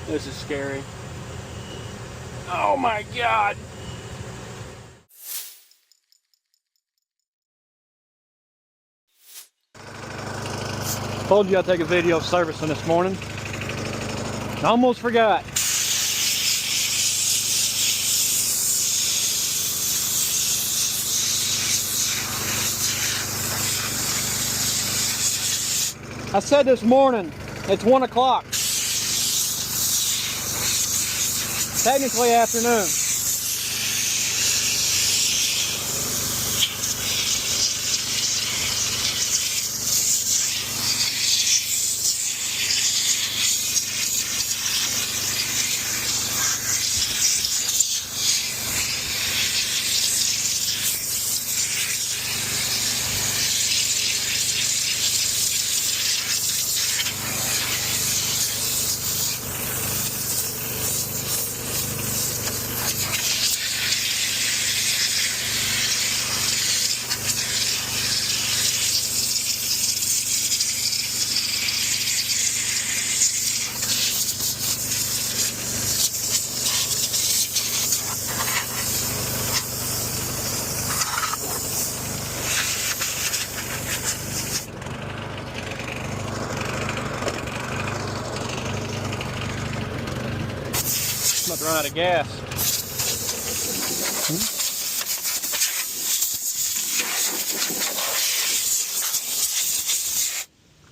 This is scary. Oh my God. Told you I'd take a video of servicing this morning. I almost forgot. I said this morning, it's 1 o'clock. Technically afternoon. I'm about to run out of gas.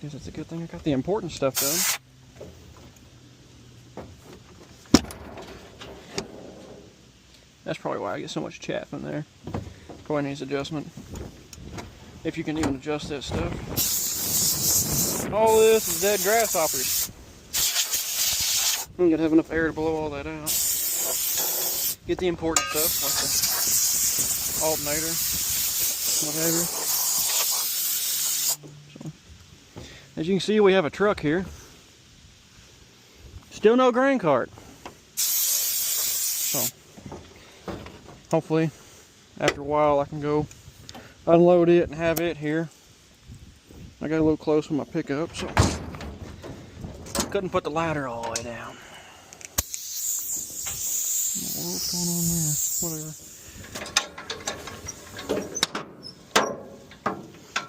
Guess it's a good thing I got the important stuff done. That's probably why I get so much chaff in there. Probably needs adjustment. If you can even adjust that stuff. All this is dead grasshoppers. I'm gonna have enough air to blow all that out. Get the important stuff, like the alternator, whatever. So, as you can see, we have a truck here. Still no grain cart. So, hopefully, after a while, I can go unload it and have it here. I got a little close with my pickup, so couldn't put the ladder all the way down. What's going on there? Whatever.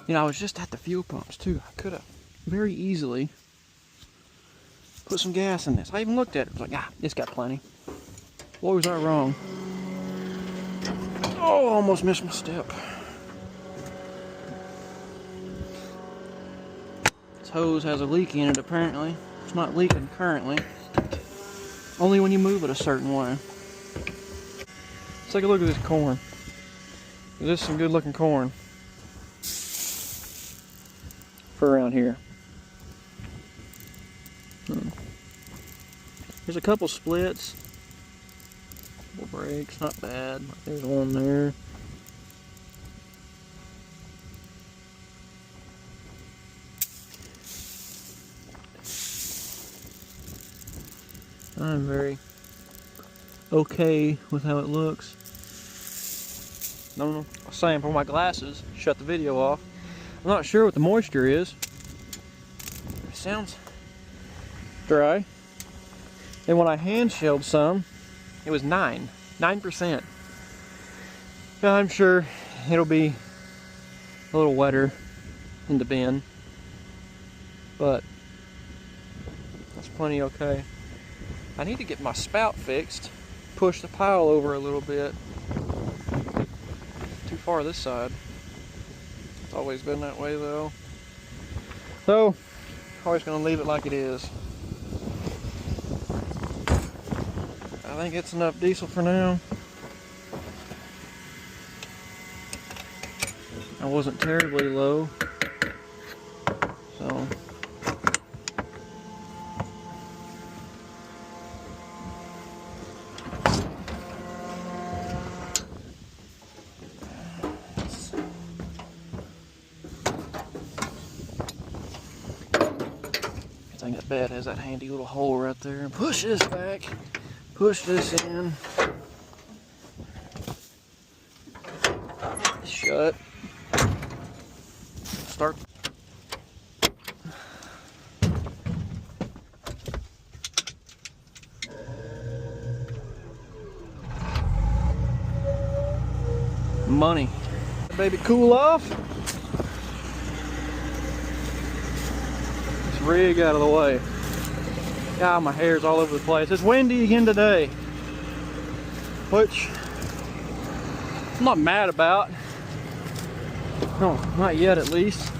You know, I was just at the fuel pumps too. I could have very easily put some gas in this. I even looked at it. I was like, it's got plenty. Boy, was I wrong. Oh, almost missed my step. This hose has a leak in it apparently. It's not leaking currently. Only when you move it a certain way. Let's take a look at this corn. This is some good looking corn for around here. There's a couple splits, couple breaks, not bad. There's one there. I'm very okay with how it looks. No, I was saying for my glasses, shut the video off. I'm not sure what the moisture is. It sounds dry. And when I hand shelled some, it was 9%. Now I'm sure it'll be a little wetter in the bin, but that's plenty okay. I need to get my spout fixed, push the pile over a little bit. Too far this side. It's always been that way though. So, always gonna leave it like it is. I think it's enough diesel for now. I wasn't terribly low, so. I think that bed has that handy little hole right there. Push this back, push this in. Shut. Start. money. Baby, cool off. This rig out of the way. God, my hair's all over the place. It's windy again today, which I'm not mad about. No, not yet at least.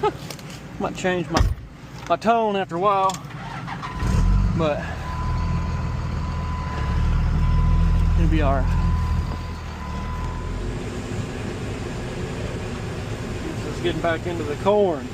Might change my tone after a while, but it'll be alright. Just getting back into the corn.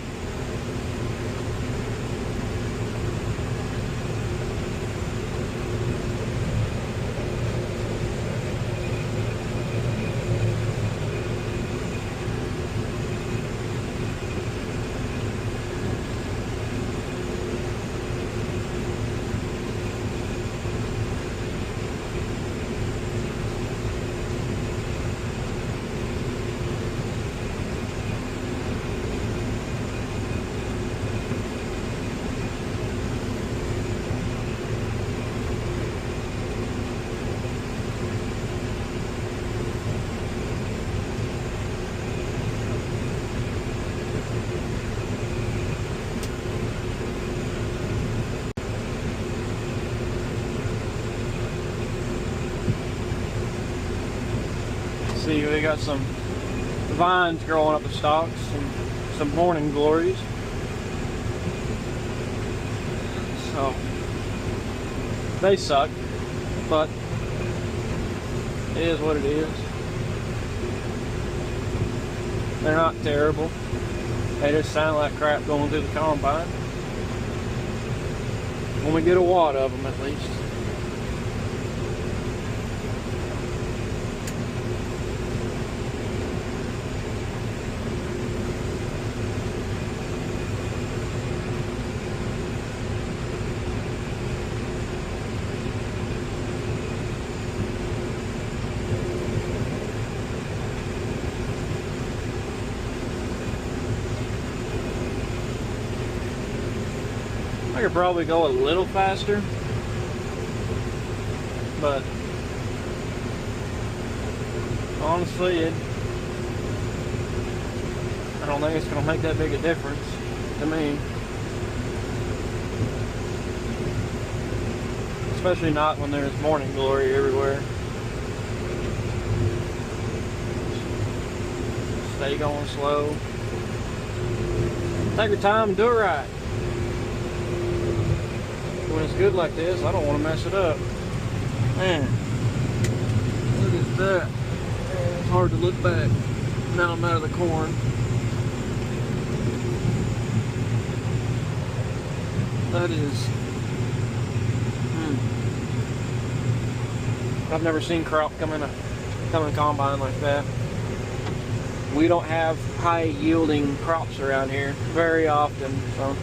See, we got some vines growing up the stalks and some morning glories. So they suck, but it is what it is. They're not terrible. They just sound like crap going through the combine. When we get a wad of them, at least. I could probably go a little faster, but honestly, I don't think it's going to make that big a difference to me. Especially not when there's morning glory everywhere. Stay going slow. Take your time and do it right. When it's good like this, I don't want to mess it up. Man, look at that. It's hard to look back. Now I'm out of the corn. That is... I've never seen crop come in a combine like that. We don't have high yielding crops around here very often, so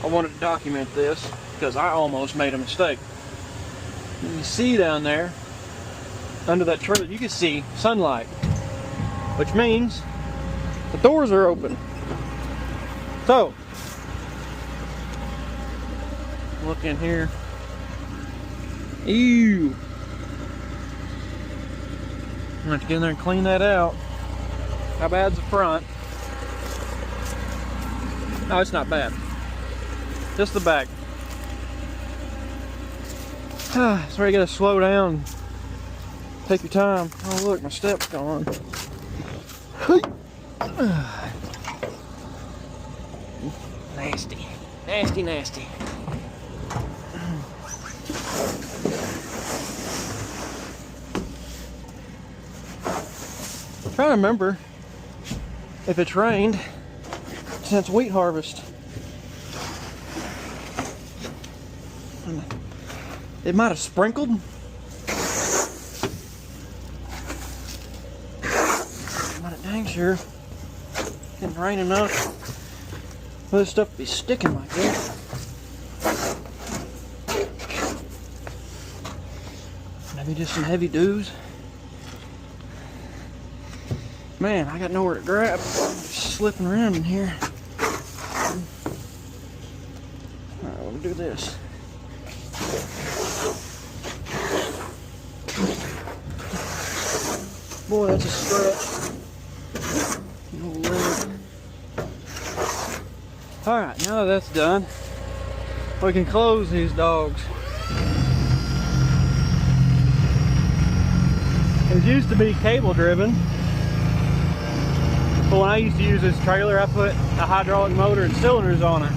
I wanted to document this because I almost made a mistake. You see down there, under that trailer, you can see sunlight, which means the doors are open. So, look in here. Ew. I'm gonna have to get in there and clean that out. How bad's the front? No, it's not bad. Just the back. That's where you gotta slow down. Take your time. Oh look, my step's gone. Nasty. Nasty, nasty. I'm trying to remember if it's rained since wheat harvest. It might have sprinkled. I'm not dang sure. It didn't rain enough for this stuff to be sticking like this. Maybe just some heavy dews. Man, I got nowhere to grab. I'm just slipping around in here. Alright, let me do this. boy, that's a stretch. Alright, now that that's done, we can close these dogs. It used to be cable driven, but when I used to use this trailer, I put a hydraulic motor and cylinders on it.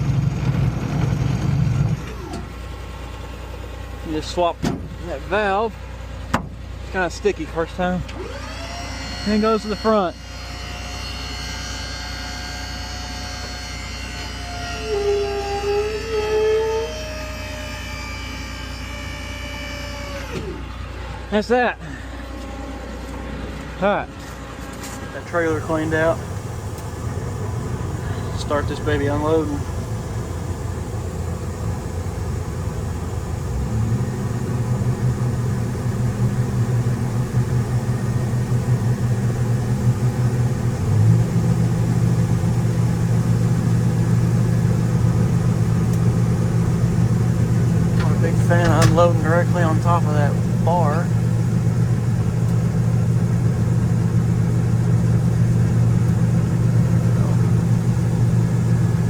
You just swap that valve. It's kind of sticky first time. And it goes to the front. That's that. Alright. That trailer cleaned out. Start this baby unloading. I'm a big fan of unloading directly on top of that bar.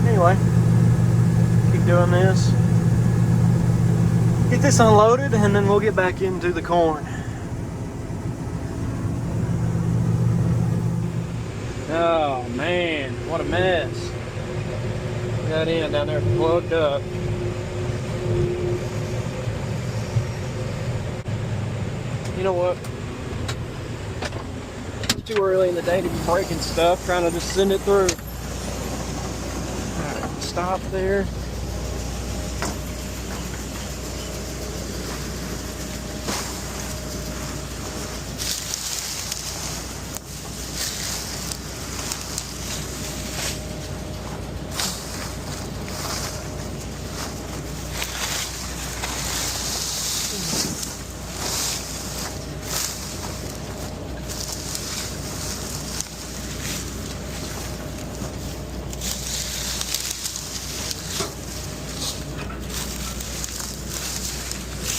Anyway, keep doing this. Get this unloaded and then we'll get back into the corn. Oh man, what a mess. That end down there plugged up. You know what? It's too early in the day to be breaking stuff, trying to just send it through. Stop there.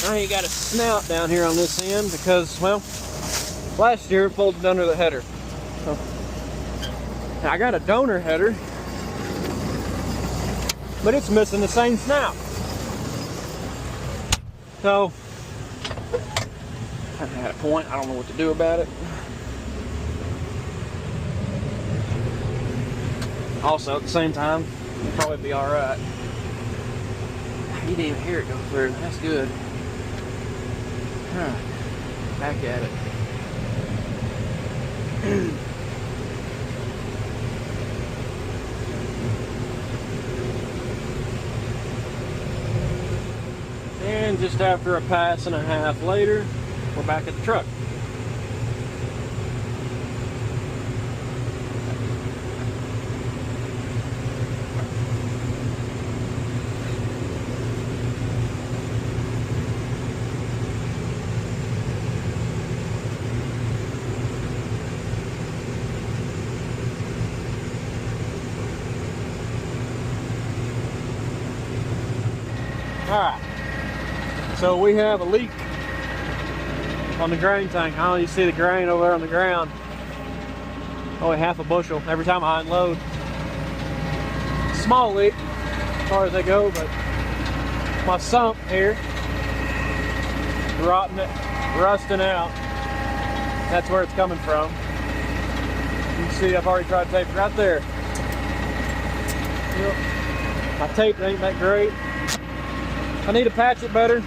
Now you got a snout down here on this end because, well, last year it folded under the header. So, now I got a donor header, but it's missing the same snout. So, I'm at a point, I don't know what to do about it. Also, at the same time, it'll probably be alright. You didn't even hear it go through, that's good. Back at it. And just after a pass and a half later, we're back at the truck. Alright, so we have a leak on the grain tank. I don't know, you see the grain over there on the ground. Only half a bushel every time I unload. Small leak as far as they go, but my sump here, rusting out. That's where it's coming from. You can see I've already tried to tape it right there. Yep. My tape ain't that great. I need to patch it better.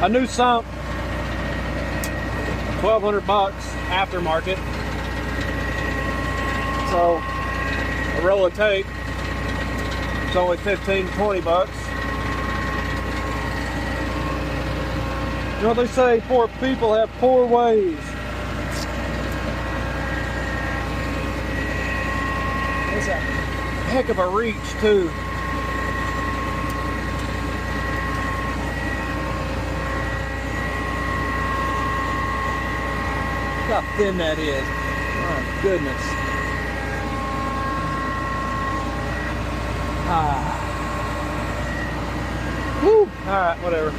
A new sump, $1,200 aftermarket. So a roll of tape, it's only 15 to 20 bucks. You know what they say, poor people have poor ways. It's a heck of a reach too. Look how thin that is. My goodness. Woo! Alright, whatever.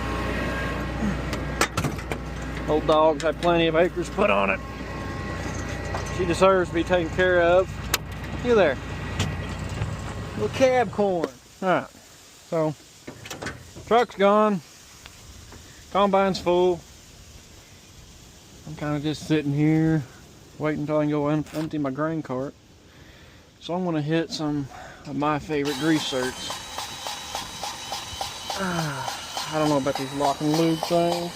Old dog's had plenty of acres put on it. She deserves to be taken care of. You there. Little cab corn. Alright, so truck's gone. Combine's full. I'm kind of just sitting here waiting until I can go empty my grain cart. So I'm going to hit some of my favorite grease certs. I don't know about these lock and lube things.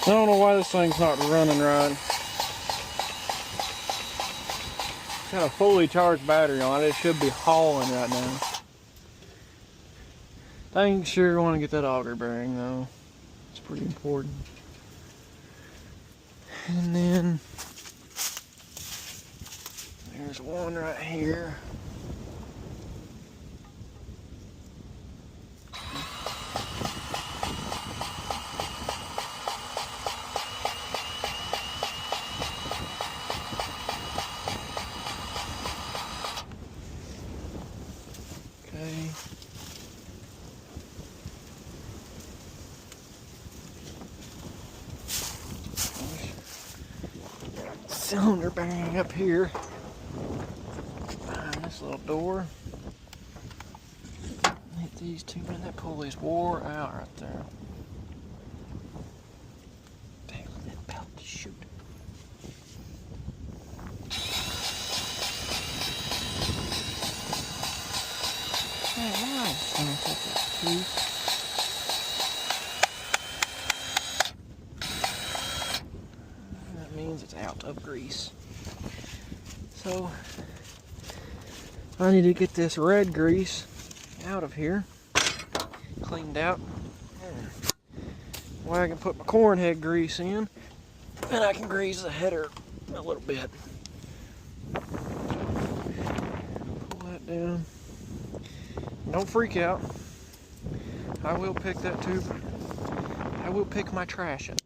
I don't know why this thing's not running right. It's got a fully charged battery on it. It should be hauling right now. Dang sure want to get that auger bearing though. It's pretty important. And then there's one right here. Okay. Cylinder bearing up here behind this little door. Hit these two, man, that pulley's wore out right there. Damn, that about to shoot. Nice. I'm gonna take that piece. That means it's out of grease. So I need to get this red grease out of here, cleaned out. Well, I can put my corn head grease in, and I can grease the header a little bit. Pull that down. Don't freak out. I will pick that tube. I will pick my trash up.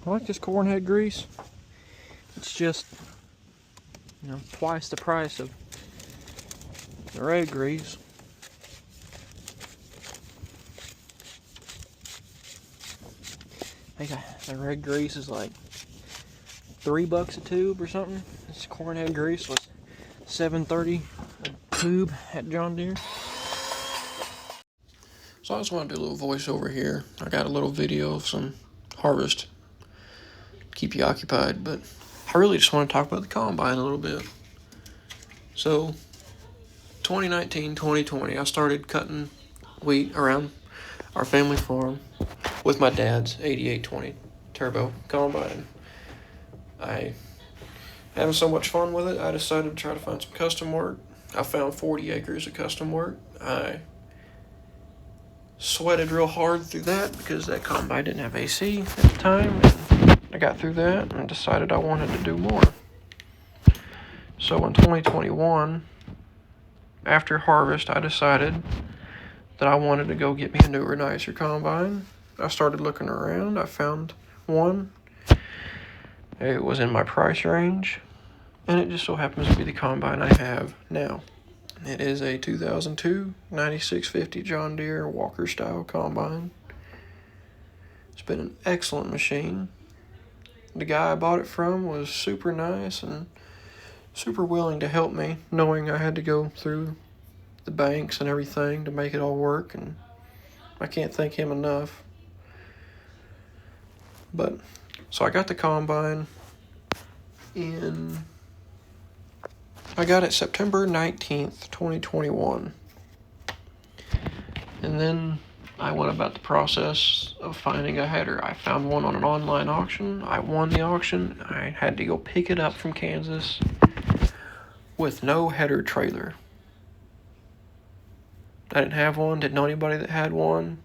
I like this corn head grease. It's just, you know, twice the price of the red grease. I think the red grease is like $3 a tube or something. This corn head grease was $7.30 a tube at John Deere. So I just want to do a little voiceover here. I got a little video of some harvest. Keep you occupied, but I really just want to talk about the combine a little bit. So 2019, 2020, I started cutting wheat around our family farm with my dad's 8820 turbo combine. I having so much fun with it, I decided to try to find some custom work. I found 40 acres of custom work. I sweated real hard through that because that combine didn't have AC at the time. And I got through that and decided I wanted to do more. So in 2021, after harvest, I decided that I wanted to go get me a newer, nicer combine. I started looking around. I found one. It was in my price range, and it just so happens to be the combine I have now. It is a 2002 9650 John Deere Walker style combine. It's been an excellent machine. The guy I bought it from was super nice and super willing to help me, knowing I had to go through the banks and everything to make it all work, and I can't thank him enough. But so I got the combine I got it September 19th, 2021. And then I went about the process of finding a header. I found one on an online auction. I won the auction. I had to go pick it up from Kansas with no header trailer. I didn't have one, didn't know anybody that had one.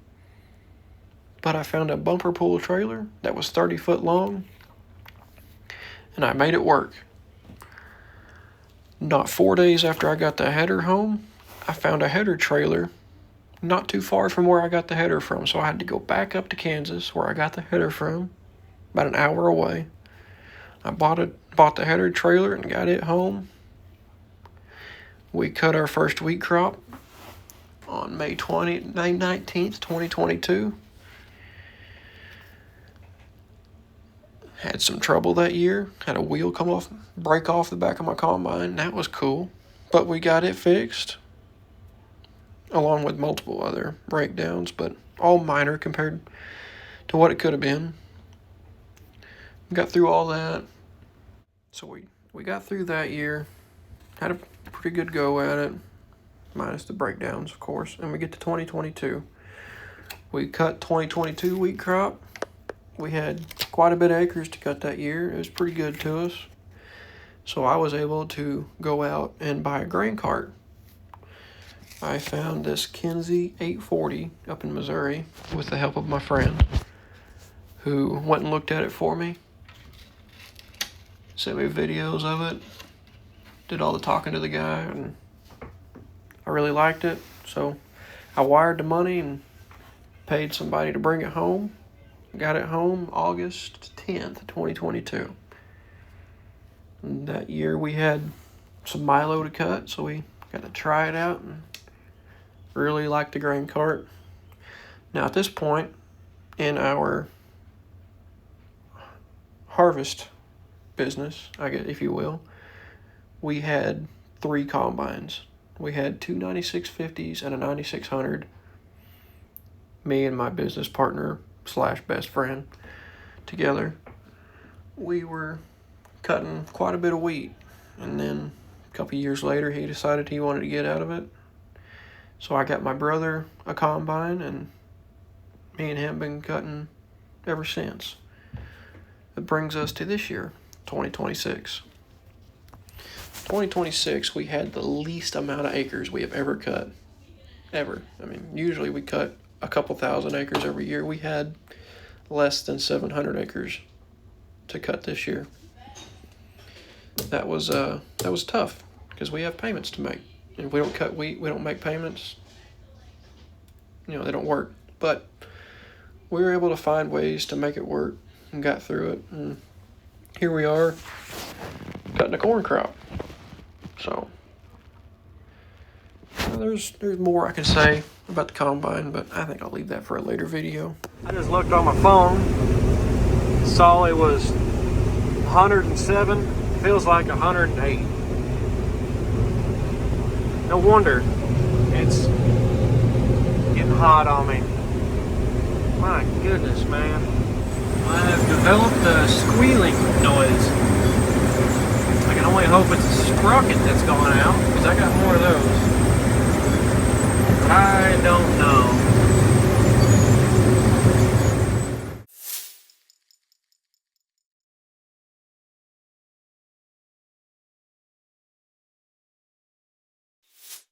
But I found a bumper pull trailer that was 30 foot long, and I made it work. Not 4 days after I got the header home, I found a header trailer not too far from where I got the header from, so I had to go back up to Kansas, where I got the header from, about an hour away. I bought the header trailer and got it home. We cut our first wheat crop. on May 19th, 2022. Had some trouble that year. Had a wheel break off the back of my combine. That was cool. But we got it fixed, along with multiple other breakdowns, but all minor compared to what it could have been. Got through all that. So we got through that year. Had a pretty good go at it, minus the breakdowns, of course. And we get to 2022. We cut 2022 wheat crop. We had quite a bit of acres to cut that year. It was pretty good to us. So I was able to go out and buy a grain cart. I found this Kinsey 840 up in Missouri with the help of my friend, who went and looked at it for me, sent me videos of it, did all the talking to the guy, and I really liked it. So I wired the money and paid somebody to bring it home. Got it home August 10th, 2022. And that year we had some milo to cut, so we got to try it out and really liked the grain cart. Now at this point in our harvest business, I guess, if you will, we had 3 combines. We had 2 9650s and a 9600. Me and my business partner / best friend together, we were cutting quite a bit of wheat, and then a couple years later he decided he wanted to get out of it, so I got my brother a combine, and me and him been cutting ever since. It brings us to this year, 2026. 2026, we had the least amount of acres we have ever cut, ever. I mean, usually we cut a couple thousand acres every year. We had less than 700 acres to cut this year. That was tough, because we have payments to make. If we don't cut wheat, we don't make payments. You know, they don't work. But we were able to find ways to make it work and got through it. And here we are, cutting a corn crop. So there's more I can say about the combine, but I think I'll leave that for a later video. I just looked on my phone, saw it was 107, feels like 108. No wonder it's getting hot on me. My goodness, man. I have developed a squealing noise. I can only hope it's a sprocket that's going out, because I got more of those.